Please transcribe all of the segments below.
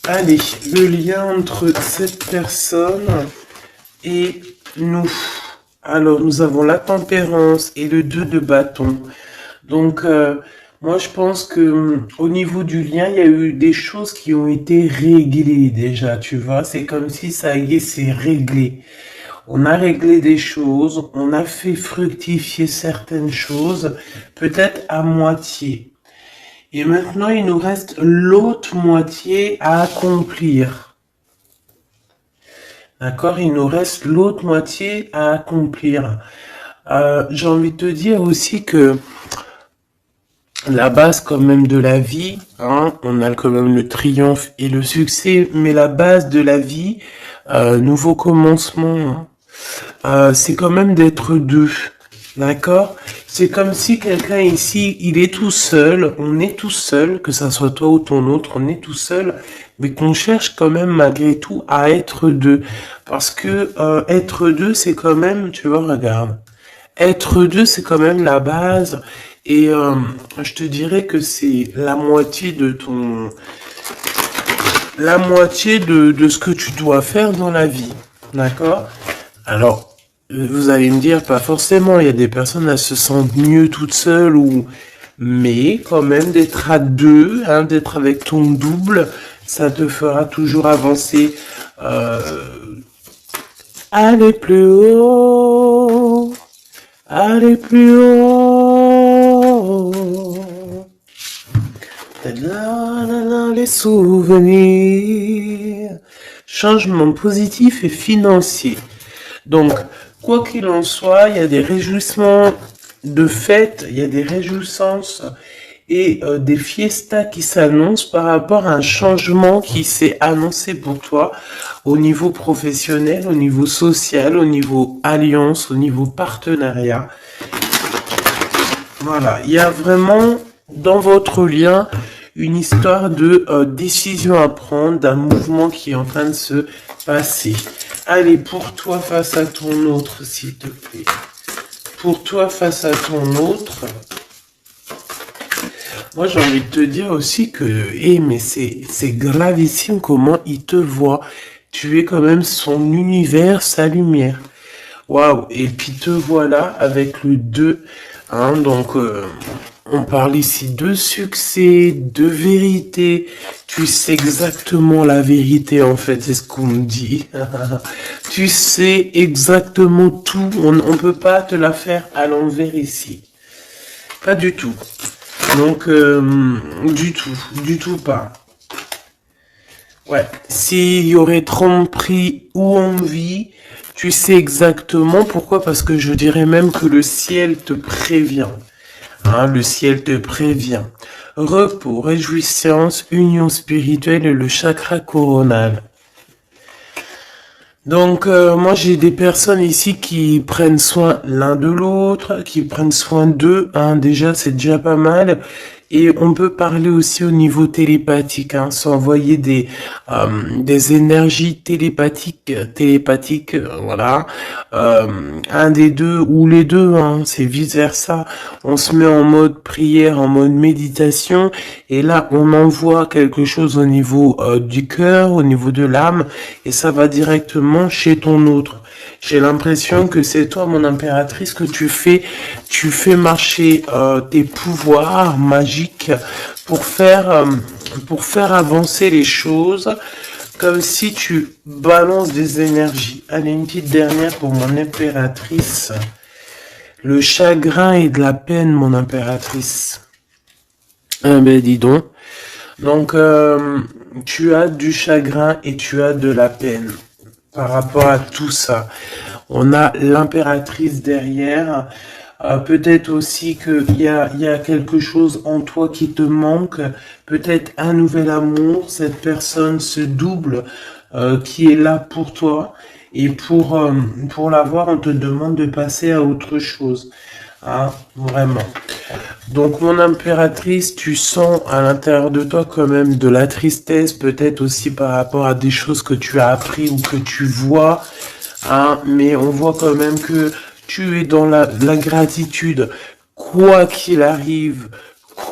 Allez, le lien entre cette personne et nous. Alors, nous avons la tempérance et le 2 de bâton. Donc, moi, je pense que au niveau du lien, il y a eu des choses qui ont été réglées déjà, tu vois. C'est comme si ça y est, c'est réglé. On a réglé des choses, on a fait fructifier certaines choses, peut-être à moitié. Et maintenant, il nous reste l'autre moitié à accomplir. D'accord? Il nous reste l'autre moitié à accomplir. J'ai envie de te dire aussi que la base quand même de la vie, hein, on a quand même le triomphe et le succès, mais la base de la vie, nouveau commencement, hein, c'est quand même d'être deux. D'accord? C'est comme si quelqu'un ici, il est tout seul, on est tout seul, que ça soit toi ou ton autre, on est tout seul, mais qu'on cherche quand même malgré tout à être deux. Parce que être deux, c'est quand même, tu vois, regarde, être deux, c'est quand même la base. Et je te dirais que c'est la moitié de ton, la moitié de ce que tu dois faire dans la vie. D'accord? Alors, vous allez me dire, pas forcément, il y a des personnes, elles se sentent mieux toutes seules ou, mais quand même d'être à deux, hein, d'être avec ton double, ça te fera toujours avancer, aller plus haut, aller plus haut. Les souvenirs, changement positif et financier. Donc, quoi qu'il en soit, il y a des réjouissements de fête, il y a des réjouissances et des fiestas qui s'annoncent par rapport à un changement qui s'est annoncé pour toi au niveau professionnel, au niveau social, au niveau alliance, au niveau partenariat. Voilà, il y a vraiment dans votre lien une histoire de décision à prendre, d'un mouvement qui est en train de se passer. Allez, pour toi face à ton autre, s'il te plaît. Pour toi face à ton autre. Moi, j'ai envie de te dire aussi que, mais c'est gravissime comment il te voit. Tu es quand même son univers, sa lumière. Waouh, et puis te voilà avec le 2. Hein, donc, on parle ici de succès, de vérité. Tu sais exactement la vérité, en fait, c'est ce qu'on me dit. Tu sais exactement tout. On ne peut pas te la faire à l'envers ici. Pas du tout. Donc, du tout pas. Ouais, s'il y aurait tromperie ou envie, tu sais exactement pourquoi, parce que je dirais même que le ciel te prévient. Hein, le ciel te prévient. Repos, réjouissance, union spirituelle et le chakra coronal. Donc, moi, j'ai des personnes ici qui prennent soin l'un de l'autre, qui prennent soin d'eux. Hein, déjà, c'est déjà pas mal. Et on peut parler aussi au niveau télépathique, hein, s'envoyer des énergies télépathiques, voilà. Un des deux ou les deux, hein, c'est vice versa. On se met en mode prière, en mode méditation, et là on envoie quelque chose au niveau du cœur, au niveau de l'âme, et ça va directement chez ton autre. J'ai l'impression que c'est toi, mon impératrice, que tu fais marcher tes pouvoirs magiques pour faire avancer les choses, comme si tu balances des énergies. Allez, une petite dernière pour mon impératrice. Le chagrin et de la peine, mon impératrice. Ben dis donc. Donc, tu as du chagrin et tu as de la peine. Par rapport à tout ça, on a l'impératrice derrière. Peut-être aussi qu'il y a quelque chose en toi qui te manque. Peut-être un nouvel amour. Cette personne se double qui est là pour toi. Et pour l'avoir, on te demande de passer à autre chose. Hein, vraiment. Donc, mon impératrice, tu sens à l'intérieur de toi quand même de la tristesse, peut-être aussi par rapport à des choses que tu as appris ou que tu vois, hein, mais on voit quand même que tu es dans la gratitude, quoi qu'il arrive,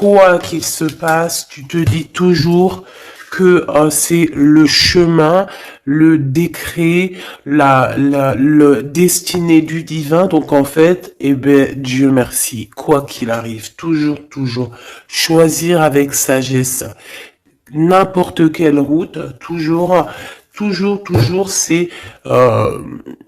quoi qu'il se passe, tu te dis toujours que c'est le chemin, le décret, le destiné du divin. Donc en fait, eh ben Dieu merci, quoi qu'il arrive, toujours choisir avec sagesse n'importe quelle route, toujours, c'est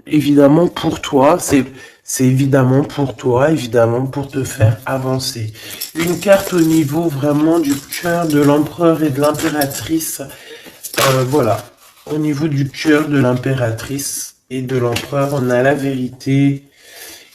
évidemment pour toi, c'est évidemment pour toi, évidemment pour te faire avancer. Une carte au niveau vraiment du cœur de l'empereur et de l'impératrice. Voilà, au niveau du cœur de l'impératrice et de l'empereur, on a la vérité.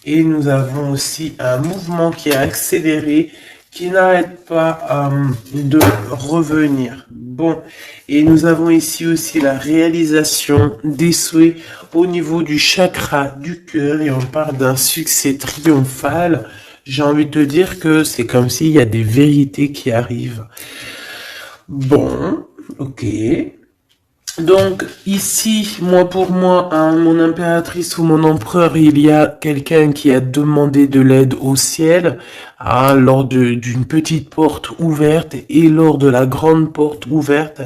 Et nous avons aussi un mouvement qui est accéléré, qui n'arrête pas de revenir. Bon, et nous avons ici aussi la réalisation des souhaits au niveau du chakra du cœur, et on parle d'un succès triomphal. J'ai envie de te dire que c'est comme s'il y a des vérités qui arrivent. Bon, ok. Donc ici, pour moi, hein, mon impératrice ou mon empereur, il y a quelqu'un qui a demandé de l'aide au ciel, hein, lors d'une petite porte ouverte, et lors de la grande porte ouverte,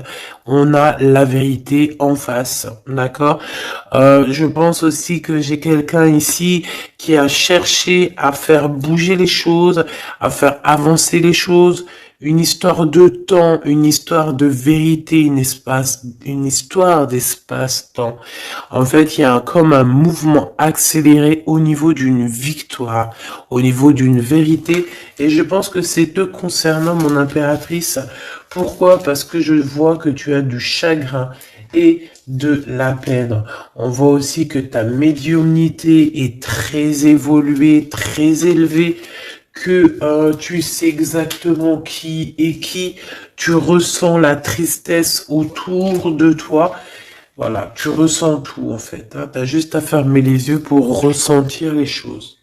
on a la vérité en face, d'accord. Je pense aussi que j'ai quelqu'un ici qui a cherché à faire bouger les choses, à faire avancer les choses. Une histoire de temps, une histoire de vérité, une histoire d'espace-temps. En fait, il y a comme un mouvement accéléré au niveau d'une victoire, au niveau d'une vérité. Et je pense que c'est te concernant, mon impératrice. Pourquoi? Parce que je vois que tu as du chagrin et de la peine. On voit aussi que ta médiumnité est très évoluée, très élevée, que tu sais exactement qui est qui, tu ressens la tristesse autour de toi. Voilà, tu ressens tout en fait. Hein. Tu as juste à fermer les yeux pour ressentir les choses.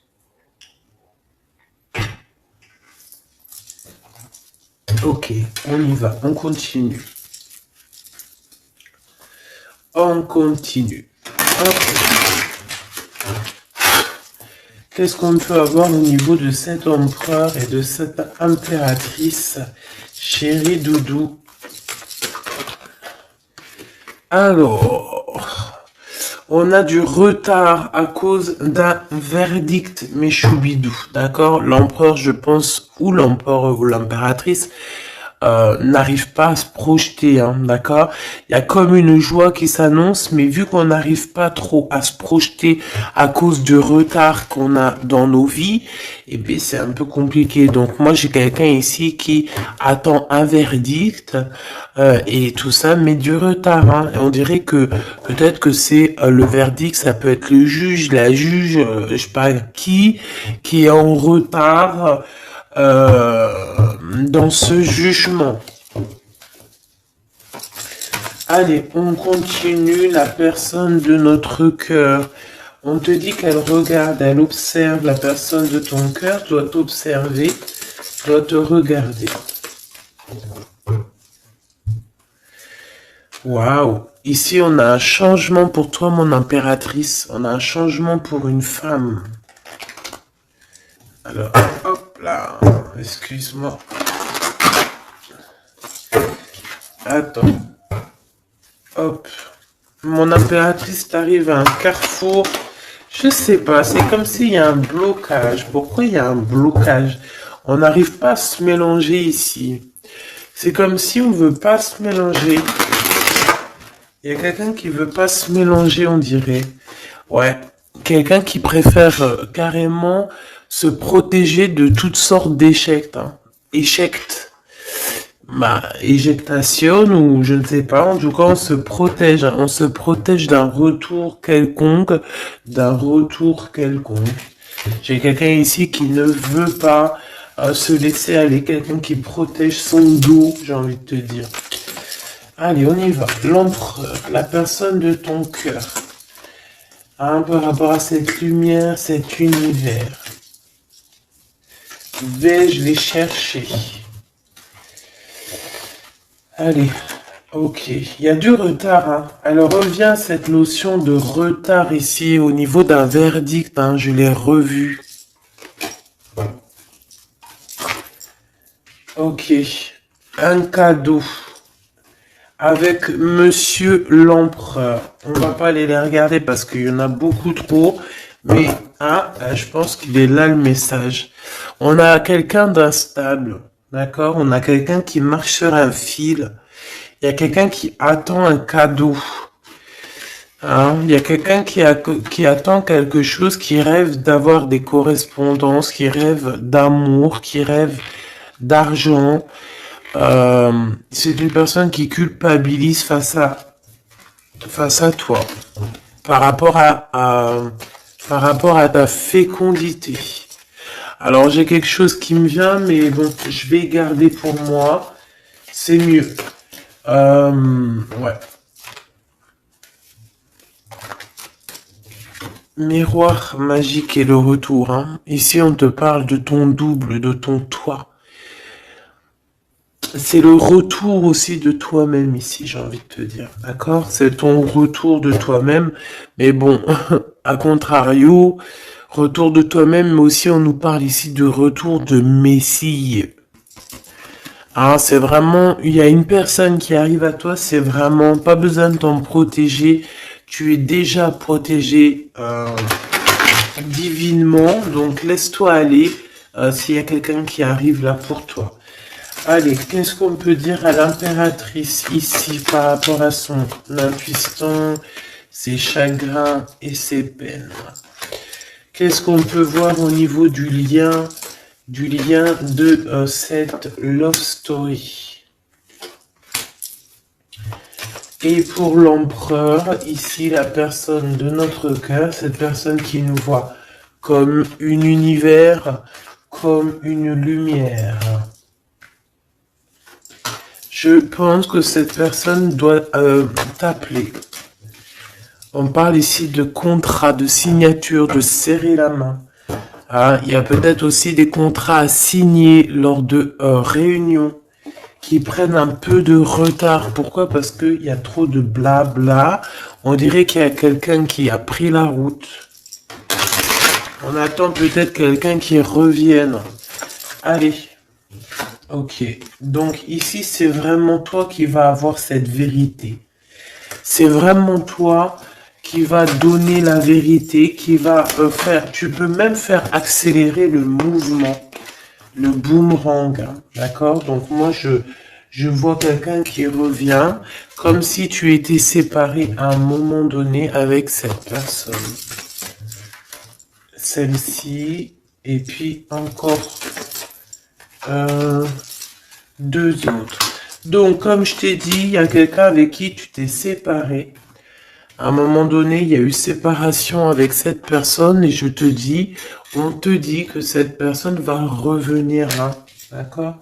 Ok, on y va, on continue. On continue. Ok. Qu'est-ce qu'on peut avoir au niveau de cet empereur et de cette impératrice, chérie Doudou? Alors, on a du retard à cause d'un verdict, mes choubidous, d'accord? L'empereur, je pense, ou l'empereur ou l'impératrice, n'arrive pas à se projeter, hein, d'accord? Il y a comme une joie qui s'annonce, mais vu qu'on n'arrive pas trop à se projeter à cause du retard qu'on a dans nos vies, eh bien c'est un peu compliqué. Donc moi j'ai quelqu'un ici qui attend un verdict et tout ça, mais du retard. Hein. Et on dirait que peut-être que c'est le verdict, ça peut être le juge, la juge, je sais pas qui est en retard. Dans ce jugement. Allez, on continue. La personne de notre cœur. On te dit qu'elle regarde, elle observe. La personne de ton cœur doit t'observer, doit te regarder. Waouh! Ici, on a un changement pour toi, mon impératrice. On a un changement pour une femme. Alors, hop là, excuse-moi. Attends. Hop. Mon impératrice t'arrive à un carrefour. Je sais pas, c'est comme s'il y a un blocage. Pourquoi il y a un blocage? On n'arrive pas à se mélanger ici. C'est comme si on veut pas se mélanger. Il y a quelqu'un qui veut pas se mélanger, on dirait. Ouais. Quelqu'un qui préfère carrément se protéger de toutes sortes d'échecs. Hein. Échecs. Éjectation ou je ne sais pas. En tout cas, on se protège. Hein. On se protège d'un retour quelconque. J'ai quelqu'un ici qui ne veut pas se laisser aller. Quelqu'un qui protège son dos, j'ai envie de te dire. Allez, on y va. L'empereur, la personne de ton cœur. Hein, par rapport à cette lumière, cet univers. Vais-je les chercher? Allez, ok. Il y a du retard. Hein. Alors, revient cette notion de retard ici au niveau d'un verdict. Hein, je l'ai revu. Ok. Un cadeau. Avec Monsieur l'Empereur. On va pas aller les regarder parce qu'il y en a beaucoup trop. Mais, je pense qu'il est là le message. On a quelqu'un d'instable. D'accord? On a quelqu'un qui marche sur un fil. Il y a quelqu'un qui attend un cadeau. Hein? Il y a quelqu'un qui attend quelque chose, qui rêve d'avoir des correspondances, qui rêve d'amour, qui rêve d'argent. C'est une personne qui culpabilise face à toi par rapport par rapport à ta fécondité. Alors j'ai quelque chose qui me vient, mais bon, je vais garder pour moi. C'est mieux. Ouais. Miroir magique et le retour. Hein. Ici, on te parle de ton double, de ton toi. C'est le retour aussi de toi-même ici, j'ai envie de te dire. D'accord? C'est ton retour de toi-même. Mais bon, à contrario, retour de toi-même, mais aussi on nous parle ici de retour de Messie. Ah, c'est vraiment, il y a une personne qui arrive à toi, c'est vraiment pas besoin de t'en protéger. Tu es déjà protégé divinement, donc laisse-toi aller s'il y a quelqu'un qui arrive là pour toi. Allez, qu'est-ce qu'on peut dire à l'impératrice ici par rapport à son intuition, ses chagrins et ses peines? Qu'est-ce qu'on peut voir au niveau du lien de cette love story? Et pour l'empereur, ici la personne de notre cœur, cette personne qui nous voit comme un univers, comme une lumière. Je pense que cette personne doit t'appeler. On parle ici de contrat, de signature, de serrer la main. Il y a peut-être aussi des contrats à signer lors de réunions qui prennent un peu de retard. Pourquoi? Parce qu'il y a trop de blabla. On dirait qu'il y a quelqu'un qui a pris la route. On attend peut-être quelqu'un qui revienne. Allez. Ok, donc ici c'est vraiment toi qui va avoir cette vérité. C'est vraiment toi qui va donner la vérité, qui va faire, tu peux même faire accélérer le mouvement, le boomerang, hein, d'accord? Donc moi je vois quelqu'un qui revient comme si tu étais séparé à un moment donné avec cette personne. Celle-ci, et puis encore... deux autres. Donc, comme je t'ai dit, il y a quelqu'un avec qui tu t'es séparé. À un moment donné, il y a eu séparation avec cette personne et on te dit que cette personne va revenir. Hein, d'accord?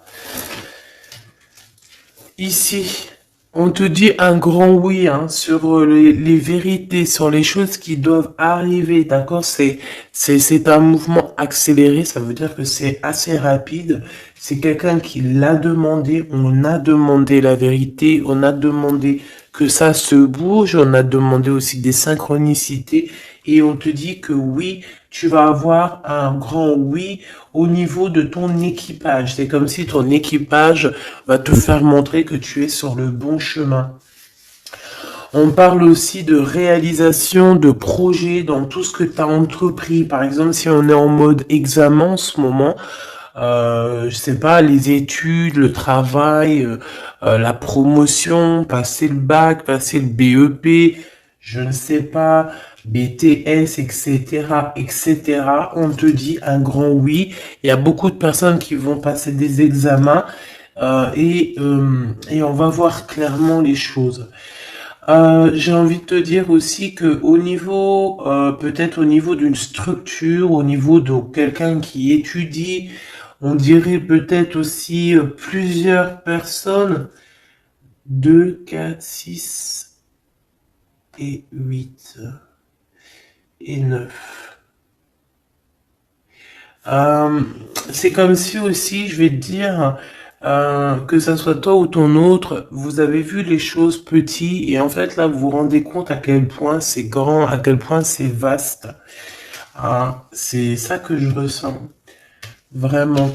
Ici, on te dit un grand oui sur les vérités, sur les choses qui doivent arriver, d'accord? C'est un mouvement accéléré, ça veut dire que c'est assez rapide. C'est quelqu'un qui l'a demandé, on a demandé la vérité, on a demandé que ça se bouge, on a demandé aussi des synchronicités et on te dit que oui, tu vas avoir un grand oui au niveau de ton équipage. C'est comme si ton équipage va te faire montrer que tu es sur le bon chemin. On parle aussi de réalisation de projets dans tout ce que tu as entrepris. Par exemple, si on est en mode examen en ce moment, je sais pas, les études, le travail, la promotion, passer le bac, passer le BEP, je ne sais pas, BTS, etc., etc. On te dit un grand oui. Il y a beaucoup de personnes qui vont passer des examens et on va voir clairement les choses. J'ai envie de te dire aussi que au niveau, peut-être au niveau d'une structure, au niveau de quelqu'un qui étudie, on dirait peut-être aussi plusieurs personnes, 2, 4, 6 et 8 et 9. C'est comme si aussi, je vais te dire, que ça soit toi ou ton autre, vous avez vu les choses petites et en fait là vous vous rendez compte à quel point c'est grand, à quel point c'est vaste. C'est ça que je ressens. Vraiment.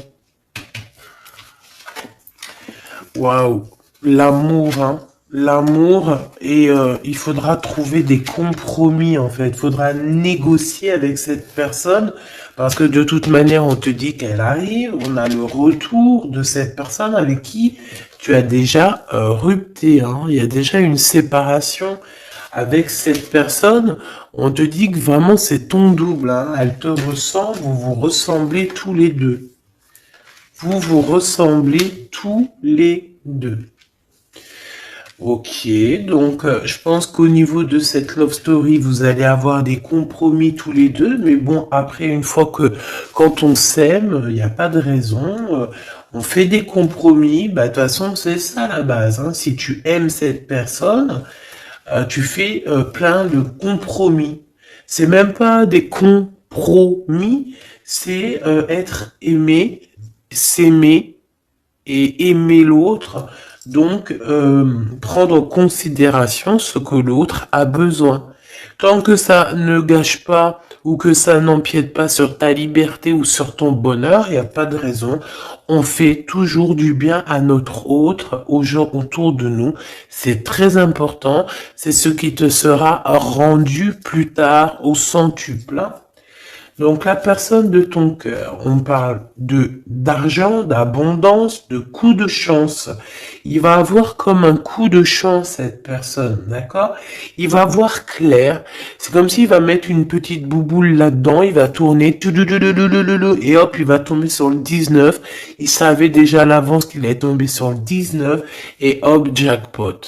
Waouh, l'amour, hein. L'amour, et il faudra trouver des compromis en fait. Il faudra négocier avec cette personne parce que de toute manière, on te dit qu'elle arrive. On a le retour de cette personne avec qui tu as déjà rupté, hein. Il y a déjà une séparation avec cette personne. On te dit que vraiment c'est ton double, hein. Elle te ressemble, vous vous ressemblez tous les deux. Vous vous ressemblez tous les deux. Ok, donc je pense qu'au niveau de cette love story, vous allez avoir des compromis tous les deux, mais bon, après, une fois que quand on s'aime, il n'y a pas de raison, on fait des compromis, bah de toute façon, c'est ça la base, hein. Si tu aimes cette personne, tu fais plein de compromis. C'est même pas des compromis, c'est être aimé, s'aimer et aimer l'autre, donc prendre en considération ce que l'autre a besoin. Tant que ça ne gâche pas ou que ça n'empiète pas sur ta liberté ou sur ton bonheur, il n'y a pas de raison. On fait toujours du bien à notre autre, aux gens autour de nous. C'est très important. C'est ce qui te sera rendu plus tard au centuple. Donc la personne de ton cœur, on parle de d'argent, d'abondance, de coup de chance. Il va avoir comme un coup de chance cette personne, d'accord? Il va voir clair. C'est comme s'il va mettre une petite bouboule là-dedans, il va tourner, et hop, il va tomber sur le 19. Il savait déjà à l'avance qu'il allait tomber sur le 19, et hop, jackpot.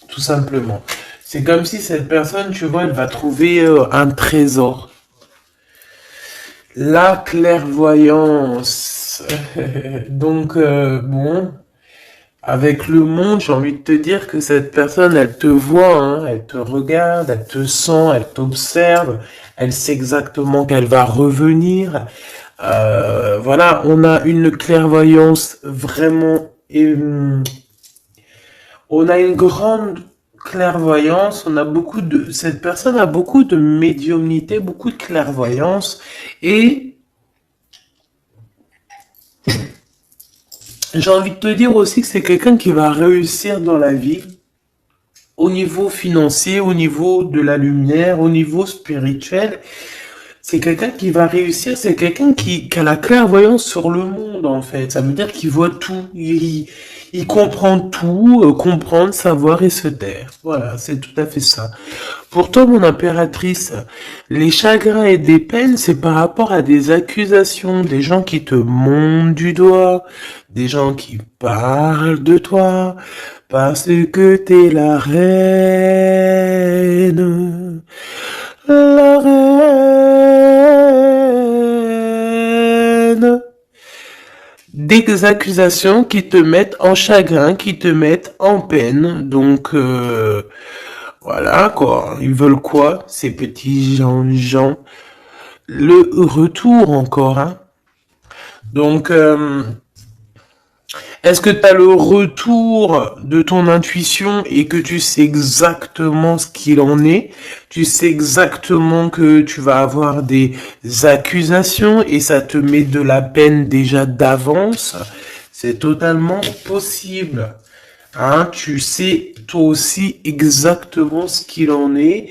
Tout simplement. C'est comme si cette personne, tu vois, elle va trouver un trésor. La clairvoyance. Donc, bon, avec le monde, j'ai envie de te dire que cette personne, elle te voit, hein, elle te regarde, elle te sent, elle t'observe, elle sait exactement qu'elle va revenir. Voilà, on a une clairvoyance vraiment... on a une grande clairvoyance, on a beaucoup de... Cette personne a beaucoup de médiumnité, beaucoup de clairvoyance, et j'ai envie de te dire aussi que c'est quelqu'un qui va réussir dans la vie, au niveau financier, au niveau de la lumière, au niveau spirituel. C'est quelqu'un qui va réussir, c'est quelqu'un qui a la clairvoyance sur le monde, en fait. Ça veut dire qu'il voit tout, il comprend tout, comprendre, savoir et se taire. Voilà, c'est tout à fait ça. Pour toi, mon impératrice, les chagrins et des peines, c'est par rapport à des accusations, des gens qui te montent du doigt, des gens qui parlent de toi, parce que t'es la reine. La reine. Des accusations qui te mettent en chagrin, qui te mettent en peine. Donc, voilà quoi. Ils veulent quoi, ces petits gens? Le retour encore, hein. Donc, est-ce que tu as le retour de ton intuition et que tu sais exactement ce qu'il en est? Tu sais exactement que tu vas avoir des accusations et ça te met de la peine déjà d'avance? C'est totalement possible. Hein, tu sais toi aussi exactement ce qu'il en est.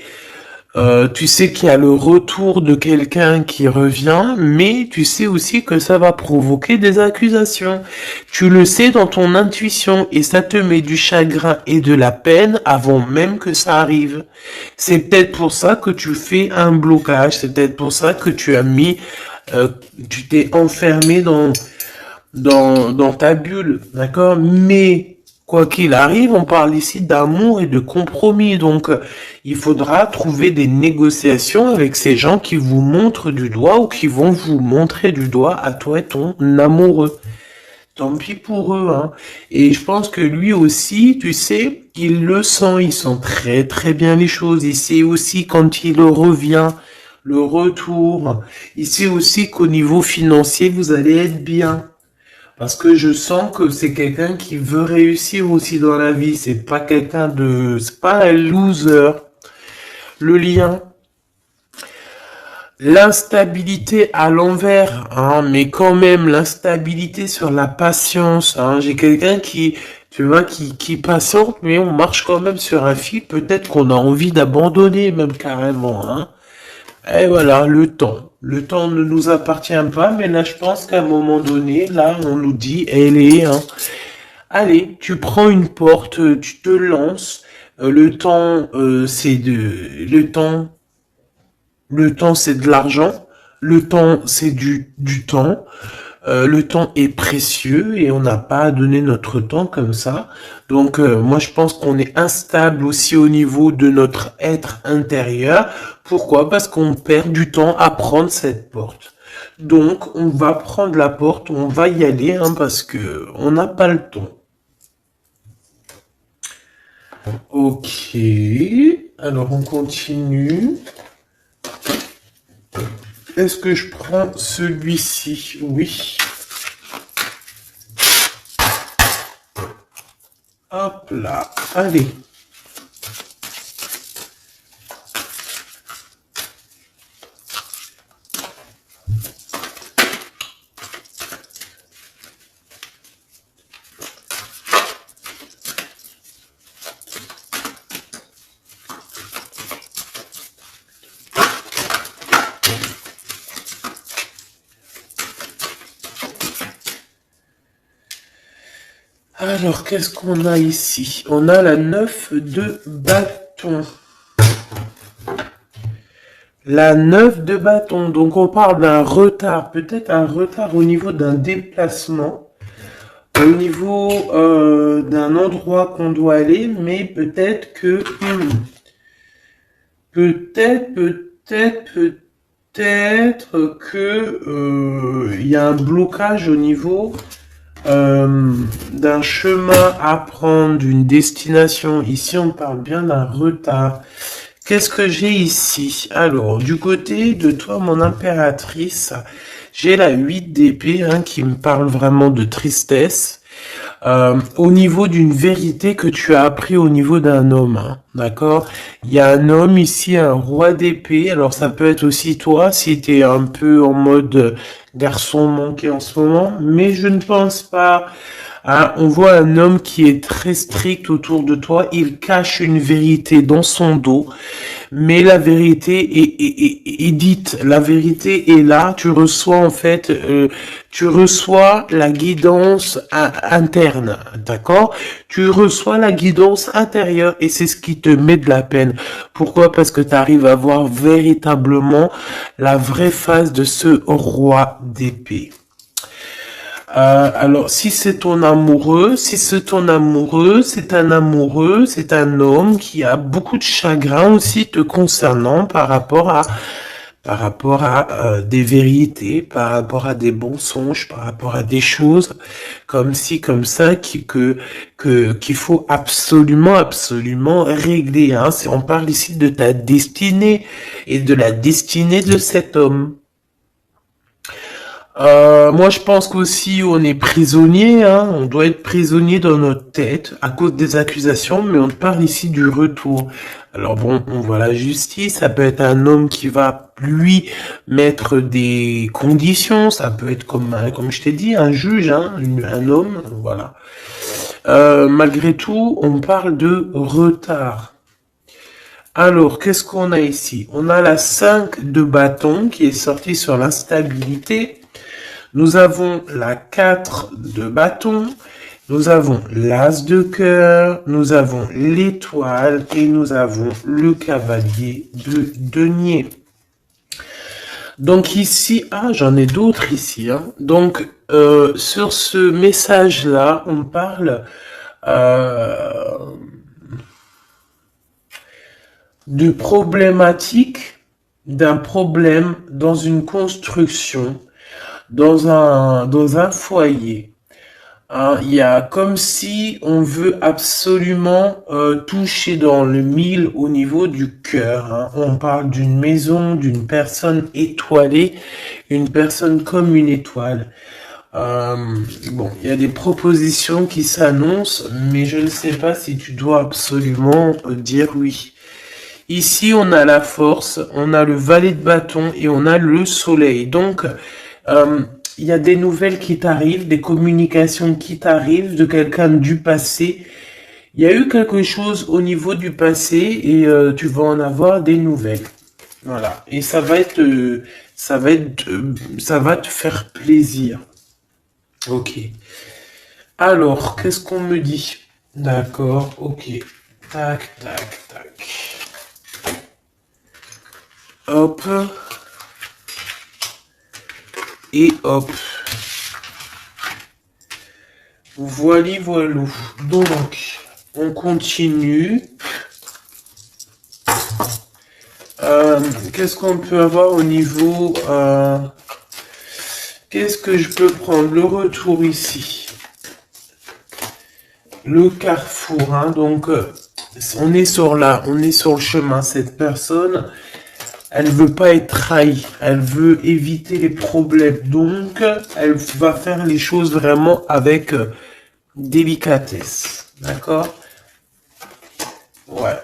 Tu sais qu'il y a le retour de quelqu'un qui revient, mais tu sais aussi que ça va provoquer des accusations. Tu le sais dans ton intuition et ça te met du chagrin et de la peine avant même que ça arrive. C'est peut-être pour ça que tu fais un blocage, c'est peut-être pour ça que tu as mis, tu t'es enfermé dans ta bulle, d'accord? Mais quoi qu'il arrive, on parle ici d'amour et de compromis. Donc, il faudra trouver des négociations avec ces gens qui vous montrent du doigt ou qui vont vous montrer du doigt à toi et ton amoureux. Tant pis pour eux, hein. Et je pense que lui aussi, tu sais, il le sent, il sent très très bien les choses. Il sait aussi quand il revient, le retour. Il sait aussi qu'au niveau financier, vous allez être bien. Parce que je sens que c'est quelqu'un qui veut réussir aussi dans la vie. C'est pas quelqu'un de... C'est pas un loser. Le lien. l'instabilité à l'envers, hein, mais quand même l'instabilité sur la patience. Hein. J'ai quelqu'un qui, tu vois, qui patiente, mais on marche quand même sur un fil. Peut-être qu'on a envie d'abandonner, même carrément. Hein. Et voilà, le temps. Le temps ne nous appartient pas, mais là, je pense qu'à un moment donné, là, on nous dit, elle est, hein, allez, tu prends une porte, tu te lances. Le temps, le temps, c'est de l'argent. Le temps, c'est du temps. Le temps est précieux et on n'a pas à donner notre temps comme ça. Donc, moi, je pense qu'on est instable aussi au niveau de notre être intérieur. Pourquoi? Parce qu'on perd du temps à prendre cette porte. Donc, on va prendre la porte, on va y aller, hein, parce que on n'a pas le temps. Ok. Alors, on continue. Est-ce que je prends celui-ci? Oui. Hop là. Allez. Alors, qu'est-ce qu'on a ici? On a la 9 de bâton. La 9 de bâton. Donc, on parle d'un retard. Peut-être un retard au niveau d'un déplacement. Au niveau d'un endroit qu'on doit aller. Mais peut-être que... peut-être que il y a un blocage au niveau d'un chemin à prendre, d'une destination. Ici, on parle bien d'un retard. Qu'est-ce que j'ai ici? Alors, du côté de toi, mon impératrice, j'ai la 8 d'épée, hein, qui me parle vraiment de tristesse. Au niveau d'une vérité que tu as appris au niveau d'un homme, hein, d'accord? Il y a un homme ici, un roi d'épée. Alors, ça peut être aussi toi, si tu es un peu en mode garçon manqué en ce moment, mais je ne pense pas. Hein, on voit un homme qui est très strict autour de toi. Il cache une vérité dans son dos, mais la vérité est dite. La vérité est là. Tu reçois en fait, tu reçois la guidance interne, d'accord? Tu reçois la guidance intérieure et c'est ce qui te met de la peine. Pourquoi? Parce que tu arrives à voir véritablement la vraie face de ce roi d'épée. Alors, si c'est ton amoureux, c'est un amoureux, c'est un homme qui a beaucoup de chagrin aussi te concernant par rapport à des vérités, par rapport à des mensonges, par rapport à des choses comme ci, comme ça, qu'il faut absolument régler. Hein. On parle ici de ta destinée et de la destinée de cet homme. Moi, je pense qu'aussi on est prisonnier, hein. On doit être prisonnier dans notre tête à cause des accusations, mais on parle ici du retour. Alors bon, on voit la justice, ça peut être un homme qui va lui mettre des conditions, ça peut être comme je t'ai dit, un juge, hein, un homme, voilà. Malgré tout, on parle de retard. Alors, qu'est-ce qu'on a ici? On a la 5 de bâton qui est sortie sur l'instabilité. Nous avons la 4 de bâton, nous avons l'as de cœur, nous avons l'étoile et nous avons le cavalier de denier. Donc ici, j'en ai d'autres ici. Hein. Donc sur ce message-là, on parle de problématique, d'un problème dans une construction, dans un foyer. Hein, il y a comme si on veut absolument toucher dans le mille au niveau du cœur. Hein. On parle d'une maison, d'une personne étoilée, une personne comme une étoile. Bon, il y a des propositions qui s'annoncent, mais je ne sais pas si tu dois absolument dire oui. Ici, on a la force, on a le valet de bâton et on a le soleil. Donc, il y a des nouvelles qui t'arrivent, des communications qui t'arrivent de quelqu'un du passé. Il y a eu quelque chose au niveau du passé et tu vas en avoir des nouvelles. Voilà. Et ça va te faire plaisir. Ok. Alors, qu'est-ce qu'on me dit? D'accord, ok. Tac, tac, tac. Hop. Et hop. Voilà, voilà. Donc, on continue. Qu'est-ce qu'on peut avoir au niveau... qu'est-ce que je peux prendre? Le retour ici. Le carrefour, hein, donc on est sur le chemin. Cette personne, elle veut pas être trahie, elle veut éviter les problèmes, donc elle va faire les choses vraiment avec délicatesse, d'accord? Ouais.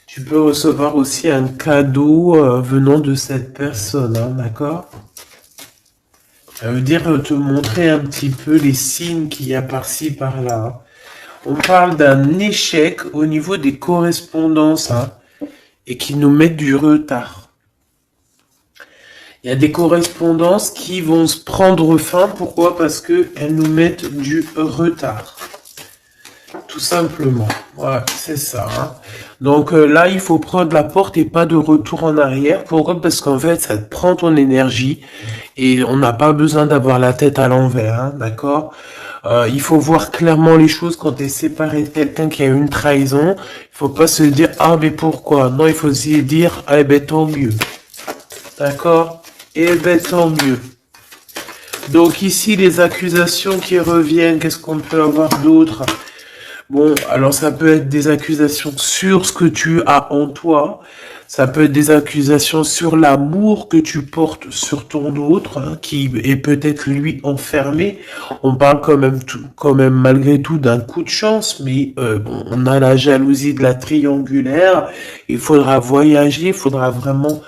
Tu peux recevoir aussi un cadeau venant de cette personne, hein, d'accord? Ça veut dire te montrer un petit peu les signes qu'il y a par-ci, par-là, hein. On parle d'un échec au niveau des correspondances, hein, et qui nous mettent du retard. Il y a des correspondances qui vont se prendre fin. Pourquoi? Parce qu'elles nous mettent du retard. Tout simplement. Ouais, c'est ça. Hein. Donc là, il faut prendre la porte et pas de retour en arrière. Pourquoi? Parce qu'en fait, ça te prend ton énergie et on n'a pas besoin d'avoir la tête à l'envers, hein, d'accord? Il faut voir clairement les choses quand tu es séparé de quelqu'un qui a eu une trahison. Il faut pas se dire « Ah, mais pourquoi ?» Non, il faut se dire « Ah, ben tant mieux. » D'accord? Eh ben tant mieux. Donc ici, les accusations qui reviennent, qu'est-ce qu'on peut avoir d'autre? Bon, alors ça peut être des accusations sur ce que tu as en toi. Ça peut être des accusations sur l'amour que tu portes sur ton autre, hein, qui est peut-être lui enfermé. On parle quand même malgré tout d'un coup de chance, mais bon, on a la jalousie de la triangulaire. Il faudra voyager, il faudra vraiment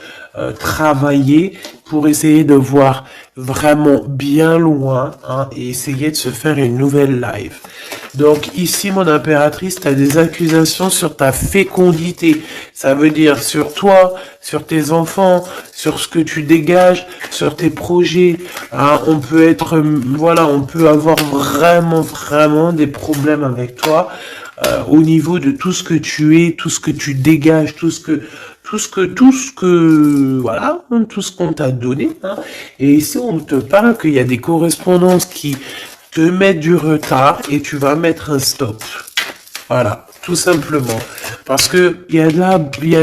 travailler pour essayer de voir vraiment bien loin, hein, et essayer de se faire une nouvelle life. Donc ici, mon impératrice, tu as des accusations sur ta fécondité. Ça veut dire sur toi, sur tes enfants, sur ce que tu dégages, sur tes projets. Hein, on peut être, voilà, on peut avoir vraiment des problèmes avec toi au niveau de tout ce que tu es, tout ce que tu dégages, tout ce voilà, tout ce qu'on t'a donné. Hein. Et ici, on te parle qu'il y a des correspondances qui te mettent du retard et tu vas mettre un stop. Voilà, tout simplement. Parce que il y a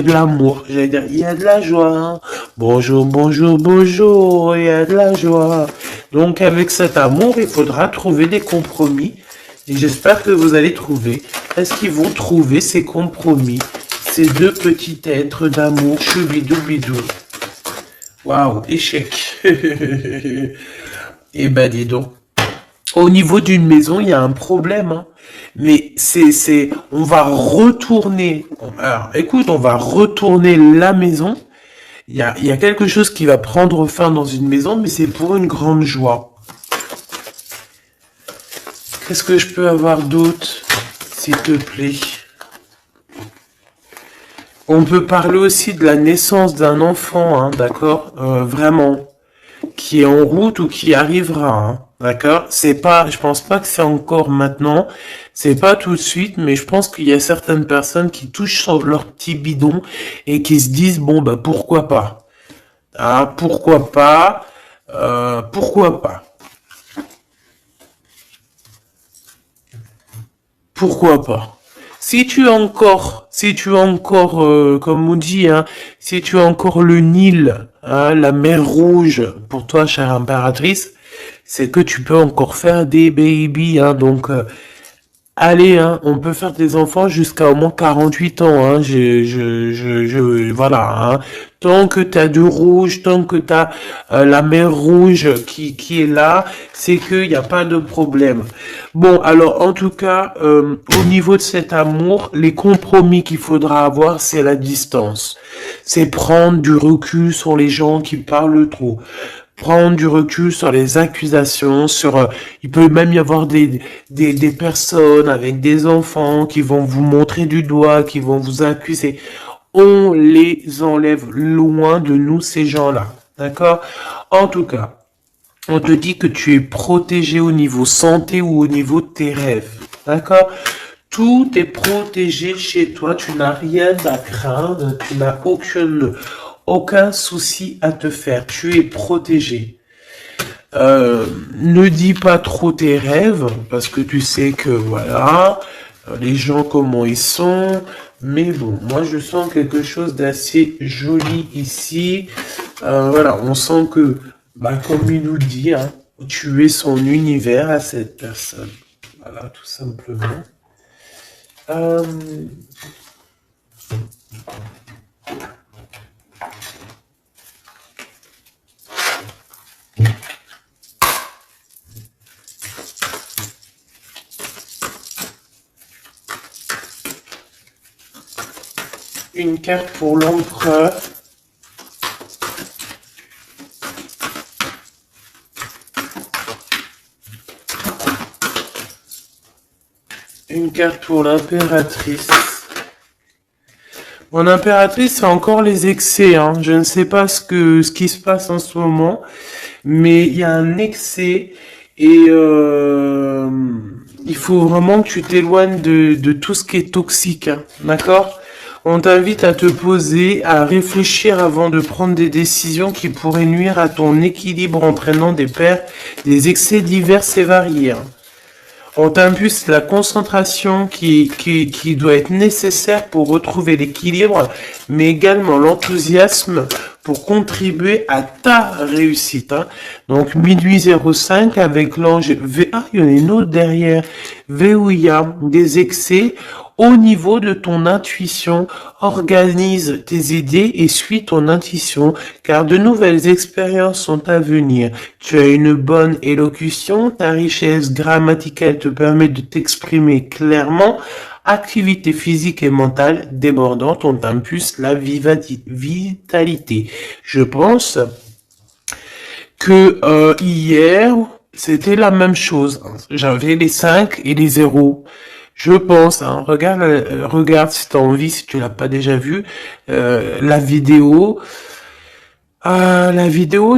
de l'amour, j'allais dire, il y a de la joie. Hein. Bonjour, bonjour, bonjour, il y a de la joie. Donc, avec cet amour, il faudra trouver des compromis. Et j'espère que vous allez trouver. Est-ce qu'ils vont trouver ces compromis? Ces deux petits êtres d'amour, choubidou-bidou. Waouh, échec. Eh ben, dis donc. Au niveau d'une maison, il y a un problème, hein. Mais on va retourner. Alors, écoute, on va retourner la maison. Il y a quelque chose qui va prendre fin dans une maison, mais c'est pour une grande joie. Qu'est-ce que je peux avoir d'autre, s'il te plaît? On peut parler aussi de la naissance d'un enfant, hein, d'accord, vraiment, qui est en route ou qui arrivera, hein, d'accord. C'est pas, je pense pas que c'est encore maintenant, c'est pas tout de suite, mais je pense qu'il y a certaines personnes qui touchent sur leur petit bidon et qui se disent bon bah pourquoi pas, ah pourquoi pas, pourquoi pas. Pourquoi pas? Si tu as encore, comme on dit, hein, si tu as encore le Nil, hein, la mer Rouge, pour toi, chère impératrice, c'est que tu peux encore faire des baby, hein, donc Allez, hein, on peut faire des enfants jusqu'à au moins 48 ans, hein. Voilà, hein. Tant que t'as du rouge, tant que t'as la mer rouge qui est là, c'est qu'il n'y a pas de problème. Bon, alors en tout cas, au niveau de cet amour, les compromis qu'il faudra avoir, c'est la distance. C'est prendre du recul sur les gens qui parlent trop, prendre du recul sur les accusations, il peut même y avoir des personnes avec des enfants qui vont vous montrer du doigt, qui vont vous accuser. On les enlève loin de nous, ces gens-là. D'accord? En tout cas, on te dit que tu es protégé au niveau santé ou au niveau de tes rêves. D'accord? Tout est protégé chez toi, tu n'as rien à craindre, tu n'as aucun souci à te faire, tu es protégé. Ne dis pas trop tes rêves, parce que tu sais que voilà, les gens comment ils sont, mais bon, moi je sens quelque chose d'assez joli ici. Voilà, on sent que, bah, comme il nous dit, hein, tu es son univers à cette personne. Voilà, tout simplement. Euh, une carte pour l'empereur. Une carte pour l'impératrice. Mon impératrice, c'est encore les excès, hein. Je ne sais pas ce qui se passe en ce moment, mais il y a un excès et il faut vraiment que tu t'éloignes de tout ce qui est toxique, hein. D'accord? On t'invite à te poser, à réfléchir avant de prendre des décisions qui pourraient nuire à ton équilibre entraînant des excès divers et variés, hein. On t'impulse la concentration qui doit être nécessaire pour retrouver l'équilibre, mais également l'enthousiasme pour contribuer à ta réussite, hein. Donc, minuit 05 avec l'ange V. Ah, il y en a une autre derrière. V où il y a des excès. Au niveau de ton intuition, organise tes idées et suis ton intuition, car de nouvelles expériences sont à venir. Tu as une bonne élocution, ta richesse grammaticale te permet de t'exprimer clairement. Activité physique et mentale débordante, on t'impulse la vitalité. Je pense que hier, c'était la même chose. J'avais les 5 et les 0. Je pense, hein, regarde si tu as envie, si tu l'as pas déjà vu, la vidéo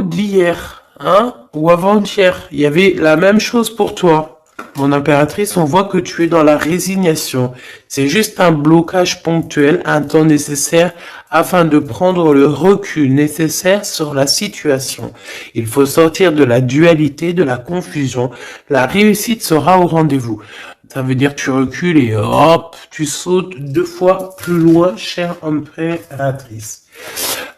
d'hier, hein, ou avant-hier. Il y avait la même chose pour toi. Mon impératrice, on voit que tu es dans la résignation. C'est juste un blocage ponctuel, un temps nécessaire afin de prendre le recul nécessaire sur la situation. Il faut sortir de la dualité, de la confusion. La réussite sera au rendez-vous. Ça veut dire que tu recules et hop, tu sautes 2 fois plus loin, chère impératrice.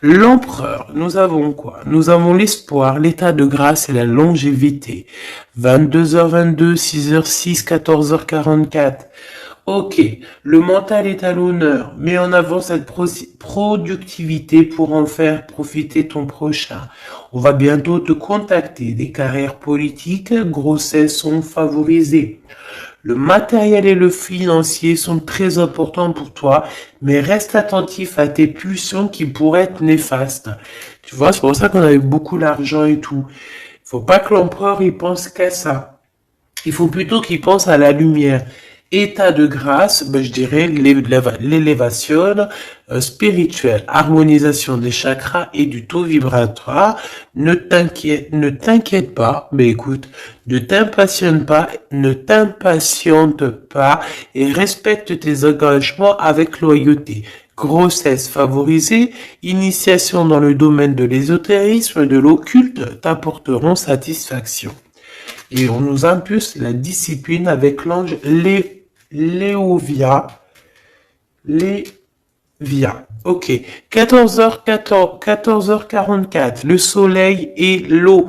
L'empereur, nous avons quoi? Nous avons l'espoir, l'état de grâce et la longévité. 22h22, 6h06, 14h44. Ok, le mental est à l'honneur. Mets en avant cette productivité pour en faire profiter ton prochain. On va bientôt te contacter. Des carrières politiques, grossesses sont favorisées. Le matériel et le financier sont très importants pour toi, mais reste attentif à tes pulsions qui pourraient être néfastes. Tu vois, c'est pour ça qu'on a eu beaucoup d'argent et tout. Faut pas que l'empereur il pense qu'à ça. Il faut plutôt qu'il pense à la lumière. État de grâce, ben, je dirais l'élévation spirituelle, harmonisation des chakras et du taux vibratoire. Ne t'inquiète pas, mais écoute, ne t'impatiente pas et respecte tes engagements avec loyauté. Grossesse favorisée, initiation dans le domaine de l'ésotérisme, de l'occulte t'apporteront satisfaction. Et on nous impulse la discipline avec l'ange Léovia. Ok. 14h44. Le soleil et l'eau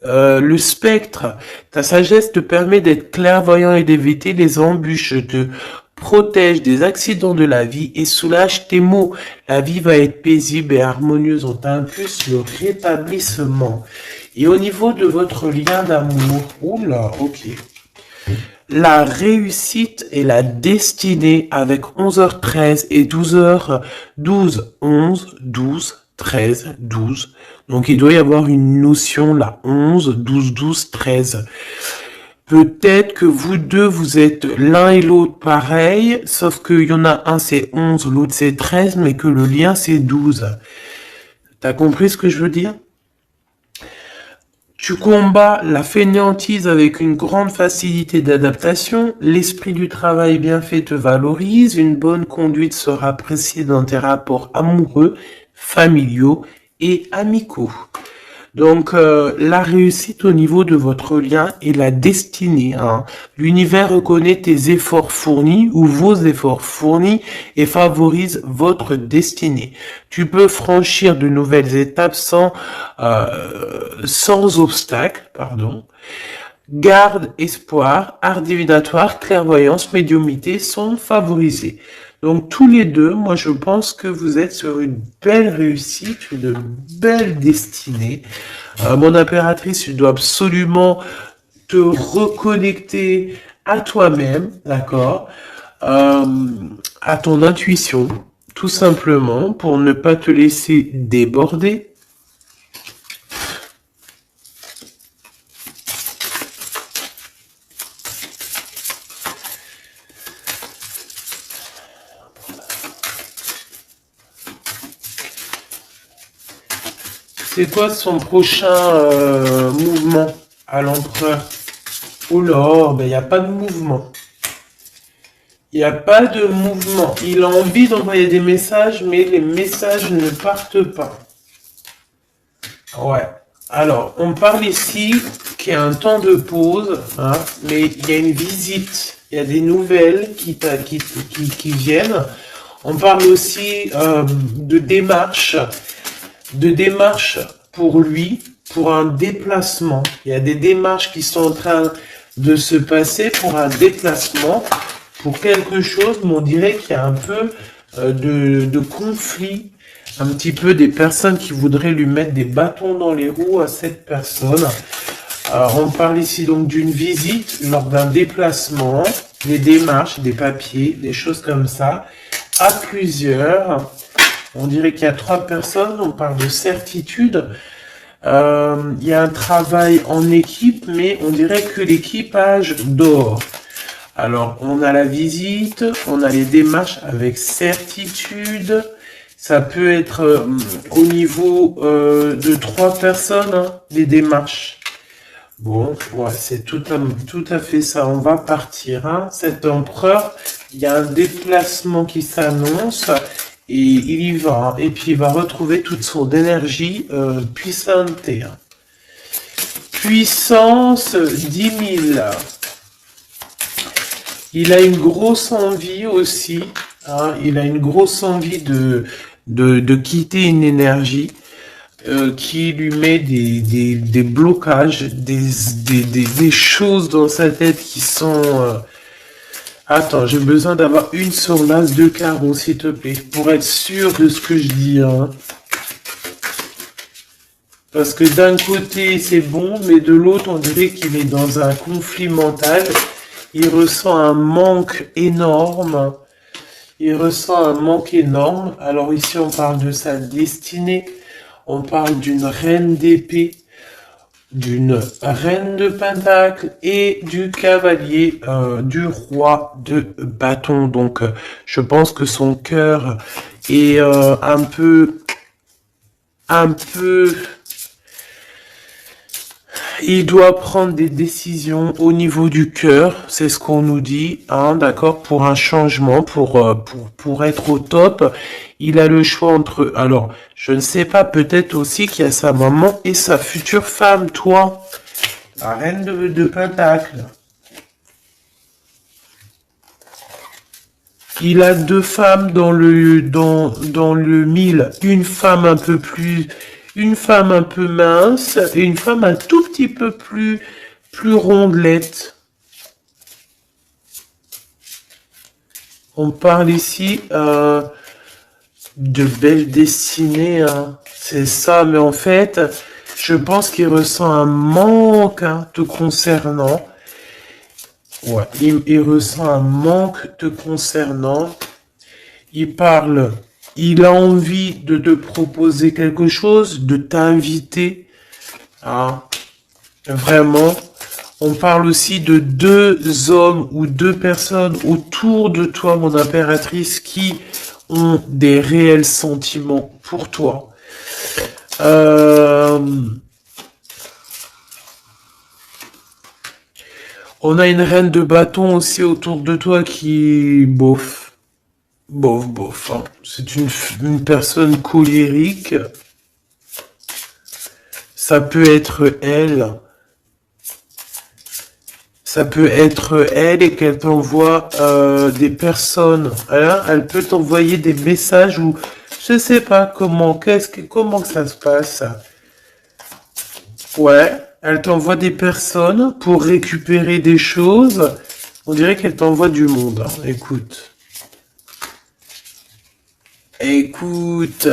le spectre. Ta sagesse te permet d'être clairvoyant et d'éviter les embûches, te protège des accidents de la vie et soulage tes maux. La vie va être paisible et harmonieuse. On t'impulse le rétablissement. Et au niveau de votre lien d'amour, oula, ok. La réussite et la destinée avec 11h13 et 12h12, 11, 12, 13, 12. Donc il doit y avoir une notion là, 11, 12, 12, 13. Peut-être que vous deux, vous êtes l'un et l'autre pareil, sauf qu'il y en a un c'est 11, l'autre c'est 13, mais que le lien c'est 12. T'as compris ce que je veux dire? Tu combats la fainéantise avec une grande facilité d'adaptation, l'esprit du travail bien fait te valorise, une bonne conduite sera appréciée dans tes rapports amoureux, familiaux et amicaux. Donc, la réussite au niveau de votre lien et la destinée. Hein. L'univers reconnaît tes efforts fournis ou vos efforts fournis et favorise votre destinée. Tu peux franchir de nouvelles étapes sans obstacle, pardon. Garde, espoir, art divinatoire, clairvoyance, médiumnité sont favorisés. Donc tous les deux, moi je pense que vous êtes sur une belle réussite, une belle destinée. Mon impératrice, tu dois absolument te reconnecter à toi-même, d'accord, à ton intuition, tout simplement, pour ne pas te laisser déborder. C'est quoi son prochain mouvement à l'empereur? Oh là, ben il n'y a pas de mouvement. Il n'y a pas de mouvement. Il a envie d'envoyer des messages, mais les messages ne partent pas. Ouais. Alors, on parle ici qu'il y a un temps de pause, hein, mais il y a une visite. Il y a des nouvelles qui viennent. On parle aussi de démarches pour lui, pour un déplacement. Il y a des démarches qui sont en train de se passer pour un déplacement, pour quelque chose, mais on dirait qu'il y a un peu de conflit, un petit peu des personnes qui voudraient lui mettre des bâtons dans les roues à cette personne. Alors, on parle ici donc d'une visite lors d'un déplacement, des démarches, des papiers, des choses comme ça, à plusieurs. On dirait qu'il y a 3 personnes, on parle de certitude. Il y a un travail en équipe, mais on dirait que l'équipage dort. Alors, on a la visite, on a les démarches avec certitude. Ça peut être au niveau de 3 personnes, hein, les démarches. Bon, ouais, c'est tout à fait ça. On va partir. Hein. Cet empereur, il y a un déplacement qui s'annonce. Et il y va, hein, et puis il va retrouver toute son énergie puissante. Hein. Puissance 10 000. Il a une grosse envie aussi. Hein, il a une grosse envie de quitter une énergie qui lui met des blocages, des choses dans sa tête qui sont... Attends, j'ai besoin d'avoir une sur l'as de carreau, s'il te plaît, pour être sûr de ce que je dis. Hein. Parce que d'un côté, c'est bon, mais de l'autre, on dirait qu'il est dans un conflit mental. Il ressent un manque énorme. Il ressent un manque énorme. Alors ici, on parle de sa destinée. On parle d'une reine d'épée, d'une reine de pentacle et du cavalier du roi de bâton. Donc je pense que son cœur est un peu il doit prendre des décisions au niveau du cœur, c'est ce qu'on nous dit, hein, d'accord, pour un changement, pour être au top. Il a le choix entre... Alors, je ne sais pas, peut-être aussi qu'il y a sa maman et sa future femme, toi. La reine de Pentacle. Il a 2 femmes dans le 1000. Une femme un peu plus une femme un peu mince et une femme un tout petit peu plus rondelette. On parle ici de belle destinée, hein. C'est ça, mais en fait, je pense qu'il ressent un manque hein, te concernant. Ouais, il ressent un manque te concernant. Il parle, il a envie de te proposer quelque chose, de t'inviter. Hein. Vraiment. On parle aussi de deux hommes ou deux personnes autour de toi, mon impératrice, qui ont des réels sentiments pour toi. On a une reine de bâton aussi autour de toi qui, bof. Hein. C'est une personne colérique. Ça peut être elle. Ça peut être elle et qu'elle t'envoie des personnes. Hein. Elle peut t'envoyer des messages ou je sais pas comment que ça se passe. Ouais, elle t'envoie des personnes pour récupérer des choses. On dirait qu'elle t'envoie du monde. Hein. Écoute. Écoute.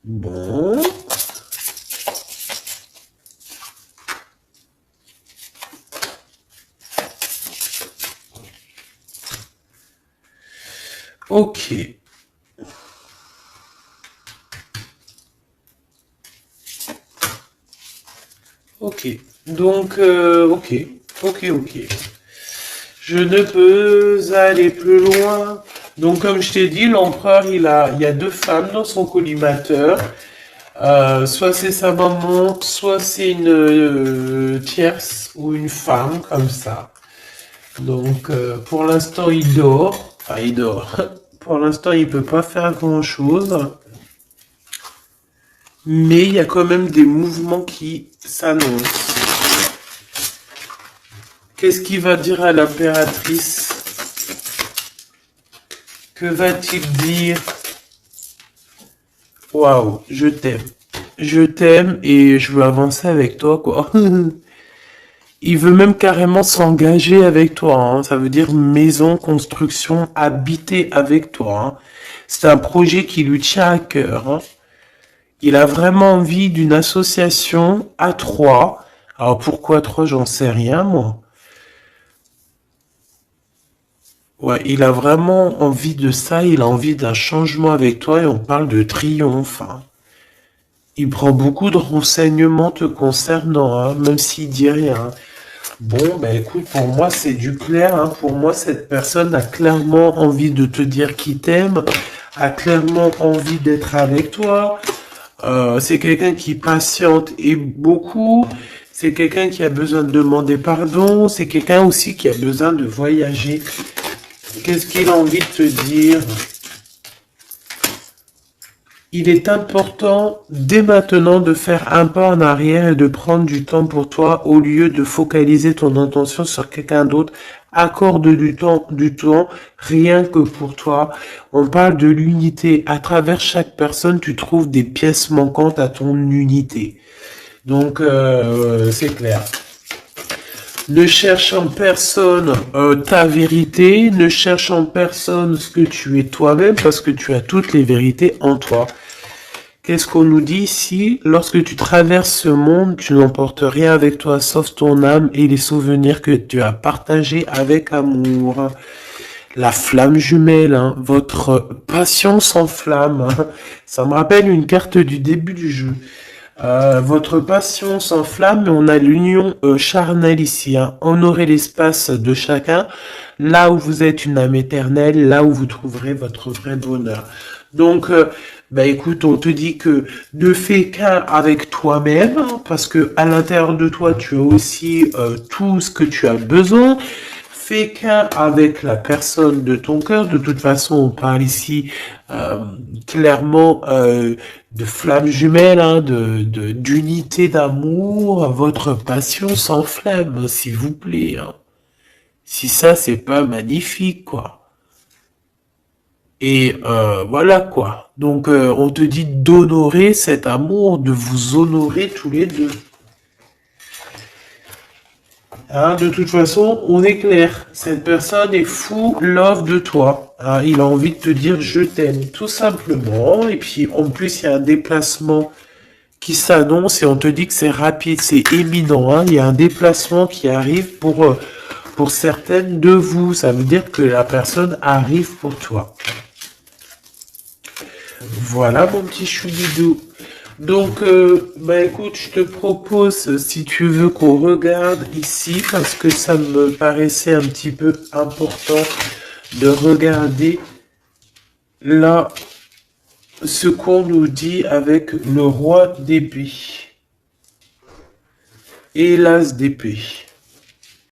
Bon. Ok. Ok. Donc, ok. Je ne peux aller plus loin. Donc, comme je t'ai dit, l'empereur, il y a deux femmes dans son collimateur. Soit c'est sa maman, soit c'est une tierce ou une femme, comme ça. Donc, pour l'instant, il dort. Enfin, il dort. Pour l'instant, il peut pas faire grand-chose. Mais il y a quand même des mouvements qui s'annoncent. Qu'est-ce qu'il va dire à l'impératrice? Que va-t-il dire? Waouh, je t'aime. Je t'aime et je veux avancer avec toi, quoi. Il veut même carrément s'engager avec toi. Hein. Ça veut dire maison, construction, habiter avec toi. Hein. C'est un projet qui lui tient à cœur. Hein. Il a vraiment envie d'une association à trois. Alors pourquoi trois, j'en sais rien, moi. Ouais, il a vraiment envie de ça, il a envie d'un changement avec toi et on parle de triomphe. Hein. Il prend beaucoup de renseignements te concernant, hein, même s'il dit rien. Bon, ben écoute, pour moi c'est du clair. Hein. Pour moi, cette personne a clairement envie de te dire qu'il t'aime, a clairement envie d'être avec toi. C'est quelqu'un qui patiente et beaucoup. C'est quelqu'un qui a besoin de demander pardon. C'est quelqu'un aussi qui a besoin de voyager. Qu'est-ce qu'il a envie de te dire? Il est important dès maintenant de faire un pas en arrière et de prendre du temps pour toi au lieu de focaliser ton attention sur quelqu'un d'autre. Accorde du temps rien que pour toi. On parle de l'unité. À travers chaque personne, tu trouves des pièces manquantes à ton unité. Donc, c'est clair. Ne cherche en personne ta vérité, ne cherche en personne ce que tu es toi-même, parce que tu as toutes les vérités en toi. Qu'est-ce qu'on nous dit ici? Lorsque tu traverses ce monde, tu n'emportes rien avec toi, sauf ton âme et les souvenirs que tu as partagés avec amour. La flamme jumelle, hein, votre passion s'enflamme. Hein. Ça me rappelle une carte du début du jeu. Votre passion s'enflamme, mais on a l'union charnelle ici. Hein. Honorez l'espace de chacun, là où vous êtes une âme éternelle, là où vous trouverez votre vrai bonheur. Donc, bah écoute, on te dit que ne fais qu'un avec toi-même, hein, parce que à l'intérieur de toi, tu as aussi tout ce que tu as besoin. Fais qu'un avec la personne de ton cœur. De toute façon, on parle ici clairement de flamme jumelle, hein, d'unité d'amour. Votre passion s'enflamme, s'il vous plaît. Hein. Si ça, c'est pas magnifique, quoi. Et voilà quoi. Donc on te dit d'honorer cet amour, de vous honorer tous les deux. Hein, de toute façon, on est clair. Cette personne est fou love de toi. Hein, il a envie de te dire je t'aime, tout simplement. Et puis en plus, il y a un déplacement qui s'annonce et on te dit que c'est rapide, c'est éminent. Hein. Il y a un déplacement qui arrive pour certaines de vous. Ça veut dire que la personne arrive pour toi. Voilà mon petit choubidou. Donc, bah écoute, je te propose, si tu veux, qu'on regarde ici, parce que ça me paraissait un petit peu important de regarder là ce qu'on nous dit avec le roi d'épée et l'as d'épée.